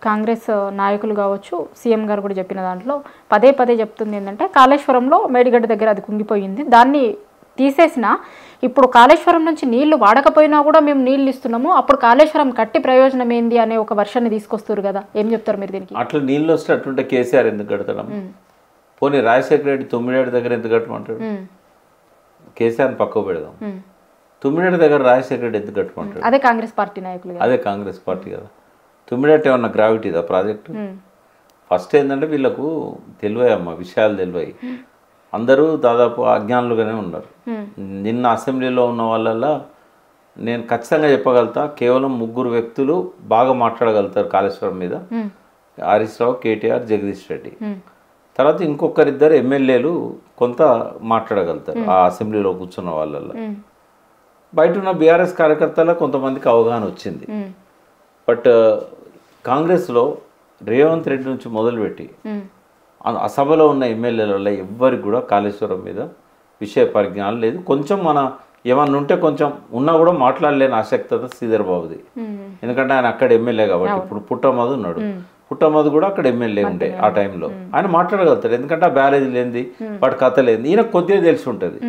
కాంగ్రెస్ నాయకులు కావచ్చు, సీఎం గారు కూడా చెప్పిన దాంట్లో పదే పదే చెప్తుంది ఏంటంటే కాళేశ్వరంలో మేడిగడ్డ దగ్గర అది కుంగిపోయింది, దాన్ని తీసేసిన ఇప్పుడు కాళేశ్వరం నుంచి నీళ్లు వాడకపోయినా కూడా మేము నీళ్ళు ఇస్తున్నాము, అప్పుడు కాళేశ్వరం కట్టి ప్రయోజనం ఏంది అనే ఒక వర్షాన్ని తీసుకొస్తారు కదా, ఏం చెప్తారు మీరు దీనికి? అట్లా నీళ్ళు వస్తున్నట్టుంటే కేసీఆర్ ఎందుకు కడతాం? పోనీ రాజశేఖర రెడ్డి తుమ్మిడేడు దగ్గర ఎందుకు కట్టమంటాడు? కేసీఆర్ని పక్కకు పెడదాం, తుమ్మిడేడు దగ్గర రాజశేఖర రెడ్డి ఎందుకు కట్టమంటాడు? అదే కాంగ్రెస్ పార్టీ నాయకులు, అదే కాంగ్రెస్ పార్టీ కదా. తుమ్మిడేట ఏమన్నా గ్రావిటీదా ప్రాజెక్టు? ఫస్ట్ ఏంటంటే వీళ్ళకు తెలివాయమ్మా, విషయాలు తెలివాయి. అందరూ దాదాపు అజ్ఞానులుగానే ఉన్నారు. నిన్న అసెంబ్లీలో ఉన్న వాళ్ళల్లో నేను ఖచ్చితంగా చెప్పగలుగుతా, కేవలం 3 వ్యక్తులు బాగా మాట్లాడగలుగుతారు కాళేశ్వరం మీద, హరీష్ రావు, కేటీఆర్, జగదీష్ రెడ్డి. తర్వాత ఇంకొకరిద్దరు ఎమ్మెల్యేలు కొంత మాట్లాడగలుగుతారు ఆ అసెంబ్లీలో కూర్చున్న వాళ్ళల్లో. బయట ఉన్న బీఆర్ఎస్ కార్యకర్తల కొంతమందికి అవగాహన వచ్చింది. బట్ కాంగ్రెస్లో రేవంత్ రెడ్డి నుంచి మొదలుపెట్టి ఆ సభలో ఉన్న ఎమ్మెల్యేలలో ఎవ్వరికి కూడా కాళేశ్వరం మీద విషయ పరిజ్ఞానం లేదు. కొంచెం మన ఏమన్నా ఉంటే కొంచెం ఉన్నా కూడా మాట్లాడలేని ఆసక్తత శ్రీధర్ బాబుది. ఎందుకంటే ఆయన అక్కడ ఎమ్మెల్యే కాబట్టి. ఇప్పుడు పుట్టమధు ఉన్నాడు, పుట్టమధు కూడా అక్కడ ఎమ్మెల్యే ఉండే ఆ టైంలో. ఆయన మాట్లాడగలుగుతాడు, ఎందుకంటే ఆ బ్యారేజ్ లేనిది వాటి కథ లేనిది ఈయన కొద్దిగా తెలిసి ఉంటుంది.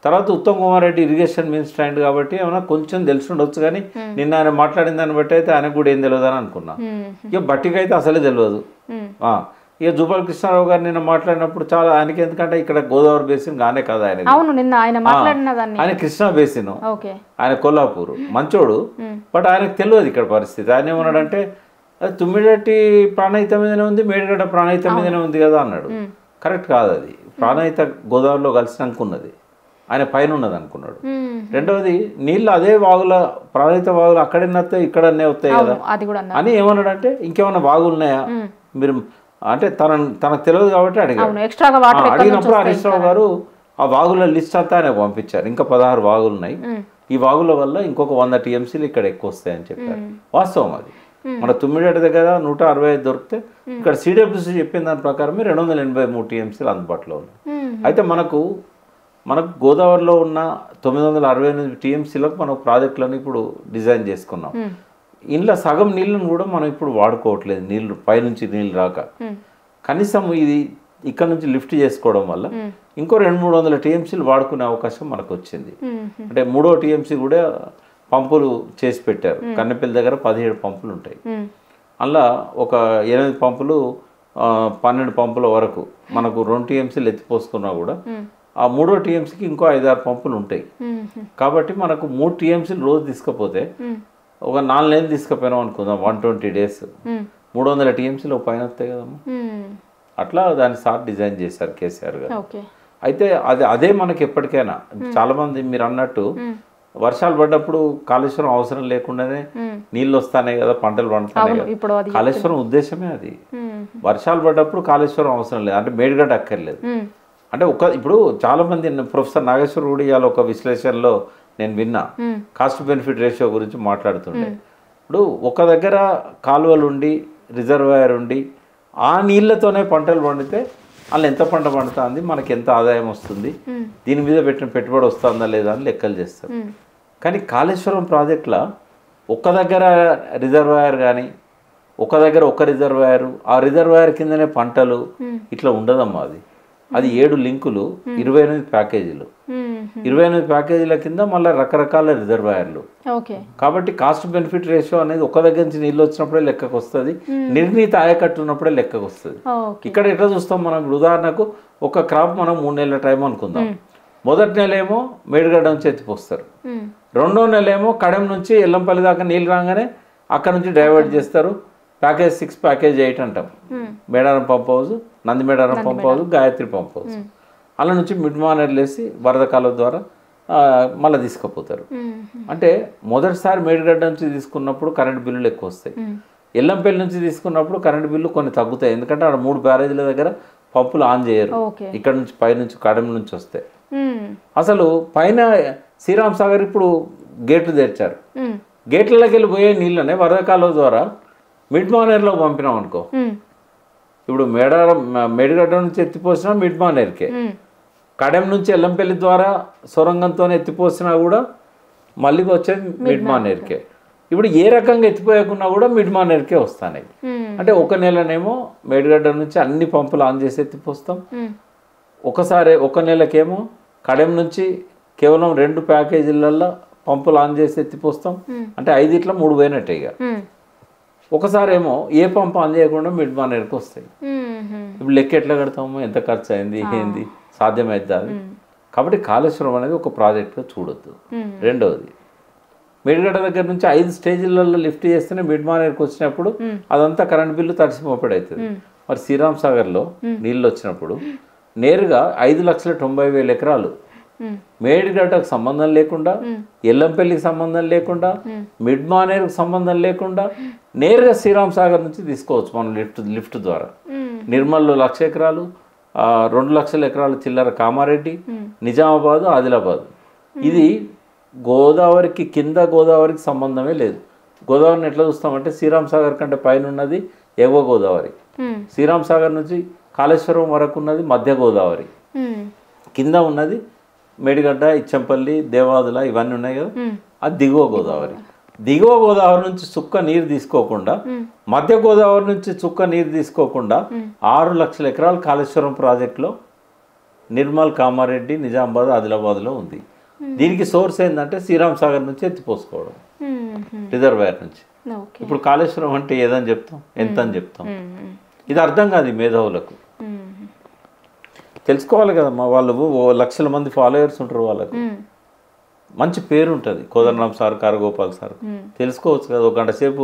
తర్వాత ఉత్తమ్ కుమార్ రెడ్డి ఇరిగేషన్ మినిస్టర్ అయింది కాబట్టి ఏమైనా కొంచెం తెలిసి ఉండొచ్చు, కానీ నిన్న ఆయన మాట్లాడిన దాన్ని బట్టి అయితే ఆయనకు కూడా ఏం తెలియదు అని అనుకున్నా. ఇక బట్టికి అయితే అసలే తెలియదు. ఇక జూపల్ కృష్ణారావు గారు నిన్న మాట్లాడినప్పుడు చాలా ఆయనకి, ఎందుకంటే ఇక్కడ గోదావరి బేసిన్ గానే కదా ఆయన కృష్ణా బేసిన్, ఆయన కొల్లాపూర్ మంచోడు. బట్ ఆయనకు తెలియదు ఇక్కడ పరిస్థితి. ఆయన ఏమన్నాడంటే అది తుమ్మిడటి ప్రాణహిత మీదనే ఉంది, మేడిగడ్డ ప్రాణహిత మీదనే ఉంది కదా అన్నాడు. కరెక్ట్ కాదు, అది ప్రాణహిత గోదావరిలో కలిసినాకున్నది, ఆయన పైన ఉన్నది అనుకున్నాడు. రెండవది నీళ్ళు అదే వాగుల ప్రాణహిత వాగులు అక్కడనే వస్తాయి ఇక్కడనే వస్తాయి కదా అని ఏమన్నాడంటే ఇంకేమన్నా వాగులు ఉన్నాయా మీరు అంటే తనకు తెలియదు కాబట్టి అడిగాడు. అడిగినప్పుడు హరీష్ రావు గారు ఆ వాగుల లిస్ట్ అంతా ఆయన పంపించారు. ఇంకా 16 వాగులు ఉన్నాయి, ఈ వాగుల వల్ల ఇంకొక 100 టీఎంసీలు ఇక్కడ ఎక్కువ వస్తాయని చెప్పారు. వాస్తవం అది. మన తుమ్మిడేట దగ్గర 165 దొరికితే ఇక్కడ సిడబ్ల్యూసీ చెప్పిన దాని ప్రకారమే 283 టీఎంసీలు అందుబాటులో ఉన్నాయి. అయితే మనకు గోదావరిలో ఉన్న 968 టీఎంసీలకు మనం ప్రాజెక్టులను ఇప్పుడు డిజైన్ చేసుకున్నాం. ఇంట్లో సగం నీళ్ళను కూడా మనం ఇప్పుడు వాడుకోవట్లేదు, నీళ్లు పైనుంచి నీళ్ళు రాక. కనీసం ఇది ఇక్కడ నుంచి లిఫ్ట్ చేసుకోవడం వల్ల ఇంకో 200-300 టీఎంసీలు వాడుకునే అవకాశం మనకు వచ్చింది. అంటే 3వ టీఎంసీ కూడా పంపులు చేసి పెట్టారు. కన్నెపల్లి దగ్గర 17 పంపులు ఉంటాయి, అలా ఒక 8 పంపులు 12 పంపుల వరకు మనకు 2 టీఎంసీలు ఎత్తిపోసుకున్నా కూడా ఆ 3వ టీఎంసీకి ఇంకో 5-6 పంపులు ఉంటాయి. కాబట్టి మనకు 3 టీఎంసీలు రోజు తీసుకపోతే ఒక 4 నెలలు తీసుకుపోయినాం అనుకుందాం, 120 days 300 టీఎంసీలు పైన వస్తాయి కదమ్మా. అట్లా దాన్ని సార్ డిజైన్ చేశారు కేసీఆర్ గారు. అయితే అదే మనకి ఎప్పటికైనా చాలా మంది మీరు అన్నట్టు వర్షాలు పడ్డప్పుడు కాళేశ్వరం అవసరం లేకుండానే నీళ్ళు వస్తానే కదా, పంటలు పండుతాయి కదా. కాళేశ్వరం ఉద్దేశమే అది. వర్షాలు పడ్డప్పుడు కాళేశ్వరం అవసరం లేదు, అంటే మేడిగడ్డ అక్కర్లేదు. అంటే ఇప్పుడు చాలా మంది ప్రొఫెసర్ నాగేశ్వర్ కూడా ఇవాళ ఒక విశ్లేషణలో నేను విన్నా, కాస్ట్ బెనిఫిట్ రేషియో గురించి మాట్లాడుతుండే. ఇప్పుడు ఒక దగ్గర కాలువలు ఉండి రిజర్వాయర్ ఉండి ఆ నీళ్లతోనే పంటలు పండితే వాళ్ళు ఎంత పంట పండుతుంది, మనకి ఎంత ఆదాయం వస్తుంది, దీని మీద పెట్టిన పెట్టుబడి వస్తుందా లేదా అని లెక్కలు చేస్తారు. కానీ కాళేశ్వరం ప్రాజెక్టులో ఒక్క దగ్గర రిజర్వాయర్ కానీ ఒక దగ్గర ఒక రిజర్వాయర్, ఆ రిజర్వాయర్ కిందనే పంటలు ఇట్లా ఉండదమ్మా. అది 7 లింకులు, 28 ప్యాకేజీలు, 28 ప్యాకేజీల కింద మళ్ళీ రకరకాల రిజర్వాయర్లు. కాబట్టి కాస్ట్ బెనిఫిట్ రేషియో అనేది ఒక దగ్గర నుంచి నీళ్ళు వచ్చినప్పుడే లెక్కకు వస్తుంది, నిర్ణీత ఆయకట్టు ఉన్నప్పుడే లెక్కకు వస్తుంది. ఇక్కడ ఎట్లా చూస్తాం మనం, ఉదాహరణకు ఒక క్రాప్ మనం 3 నెలల టైం అనుకుందాం. మొదటి నెల ఏమో మేడిగడ్డ నుంచి ఎత్తిపోస్తారు, 2వ నెల ఏమో కడెం నుంచి ఎల్లంపల్లి దాకా నీళ్ళు రాగానే అక్కడ నుంచి డైవర్ట్ చేస్తారు. ప్యాకేజ్ 6, ప్యాకేజ్ 8 అంటాం. Medaram pump house, Nandi Medaram pump house, Gayatri pump house, అలా నుంచి మిడ్ మానేర్లు వేసి వరద కాలువ ద్వారా మళ్ళీ తీసుకుపోతారు. అంటే మొదటిసారి మేడిగడ్డ నుంచి తీసుకున్నప్పుడు కరెంట్ బిల్లులు ఎక్కువ వస్తాయి, ఎల్లంపల్లి నుంచి తీసుకున్నప్పుడు కరెంట్ బిల్లు కొన్ని తగ్గుతాయి. ఎందుకంటే అక్కడ 3 బ్యారేజీల దగ్గర పంపులు ఆన్ చేయరు, ఇక్కడ నుంచి పైనుంచి కడెం నుంచి వస్తాయి. అసలు పైన శ్రీరామ్ సాగర్ ఇప్పుడు గేట్లు తెరిచారు, గేట్లలోకి వెళ్ళి పోయే నీళ్ళనే వరద కాలువ ద్వారా మిడ్ మానేర్లో పంపినాం అనుకో, ఇప్పుడు మేడిగడ్డ నుంచి ఎత్తిపోసినా మిడ్ మానేర్కే, కడెం నుంచి ఎల్లంపల్లి ద్వారా సొరంగంతో ఎత్తిపోసినా కూడా మళ్ళీ వచ్చేది మిడ్ మానేర్కే. ఇప్పుడు ఏ రకంగా ఎత్తిపోయకున్నా కూడా మిడ్ మానేర్కే వస్తాయి. అంటే ఒక నెలనేమో మేడిగడ్డ నుంచి అన్ని పంపులు ఆన్ చేసి ఎత్తిపోస్తాం, ఒకసారి ఒక నెలకేమో కడెం నుంచి కేవలం 2 ప్యాకేజీలలో పంపులు ఆన్ చేసి ఎత్తిపోస్తాం. అంటే 5 3 పోయినట్టే. ఇక ఒకసారి ఏమో ఏ పంపు ఆన్ చేయకుండా మిడ్ మానేర్కి వస్తాయి. ఇప్పుడు లెక్క ఎట్లా కడతాము, ఎంత ఖర్చు అయింది, ఏంది, సాధ్యమైద్దా అది. కాబట్టి కాళేశ్వరం అనేది ఒక ప్రాజెక్ట్గా చూడొద్దు. రెండవది, మేడిగడ్డ దగ్గర నుంచి 5 స్టేజీలలో లిఫ్ట్ చేస్తేనే మిడ్ మానేర్కి వచ్చినప్పుడు అదంతా కరెంట్ బిల్లు తడిసిపోపడి అవుతుంది. మరి శ్రీరామ్ సాగర్లో నీళ్ళు వచ్చినప్పుడు నేరుగా 5,90,000 ఎకరాలు మేడిగడ్డకు సంబంధం లేకుండా, ఎల్లంపల్లికి సంబంధం లేకుండా, మిడ్ మానేర్కి సంబంధం లేకుండా నేరుగా శ్రీరామ్ సాగర్ నుంచి తీసుకోవచ్చు మనం లిఫ్ట్ ద్వారా. నిర్మల్లో 1,00,000 ఎకరాలు, 2,00,000 ఎకరాలు చిల్లర కామారెడ్డి, నిజామాబాదు, ఆదిలాబాదు. ఇది గోదావరికి కింద గోదావరికి సంబంధమే లేదు. గోదావరిని ఎట్లా చూస్తామంటే శ్రీరామ్ సాగర్ కంటే పైన ఉన్నది ఎగువ గోదావరి, శ్రీరామ్ సాగర్ నుంచి కాళేశ్వరం వరకు ఉన్నది మధ్య గోదావరి, కింద ఉన్నది మేడిగడ్డ, ఇచ్చంపల్లి, దేవాదుల ఇవన్నీ ఉన్నాయి కదా, అది దిగువ గోదావరి. దిగువ గోదావరి నుంచి చుక్క నీరు తీసుకోకుండా, మధ్య గోదావరి నుంచి చుక్క నీరు తీసుకోకుండా 6,00,000 ఎకరాలు కాళేశ్వరం ప్రాజెక్టులో నిర్మల్, కామారెడ్డి, నిజామాబాద్, ఆదిలాబాద్లో ఉంది. దీనికి సోర్స్ ఏంటంటే శ్రీరామ్ సాగర్ నుంచి ఎత్తిపోసుకోవడం, రిజర్వాయర్ నుంచి. ఇప్పుడు కాళేశ్వరం అంటే ఏదని చెప్తాం, ఎంత అని చెప్తాం. ఇది అర్థం కాదు ఈ మేధావులకు. తెలుసుకోవాలి కదమ్మా, వాళ్ళు 1,00,000 మంది ఫాలోయర్స్ ఉంటారు, వాళ్ళకు మంచి పేరు ఉంటుంది. కోదండరామ్ సార్, కారగోపాల్ సార్ తెలుసుకోవచ్చు కదా. ఒక గంట సేపు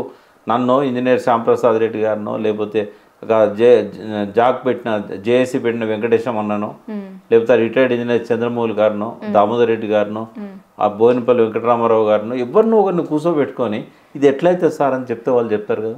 నన్ను ఇంజనీర్ శ్యాంప్రసాద్ రెడ్డి గారినో, లేకపోతే జాక్ పెట్టిన జేఏసీ పెట్టిన వెంకటేశం అన్ననో, లేకపోతే రిటైర్డ్ ఇంజనీర్ చంద్రమౌళి గారినో, దామోదర్ రెడ్డి గారినో, ఆ బోయినపల్లి వెంకటరామారావు గారినో ఎవరినో ఒకరిని కూర్చోబెట్టుకొని ఇది ఎట్లయితే సార్ అని చెప్తే వాళ్ళు చెప్తారు కదా.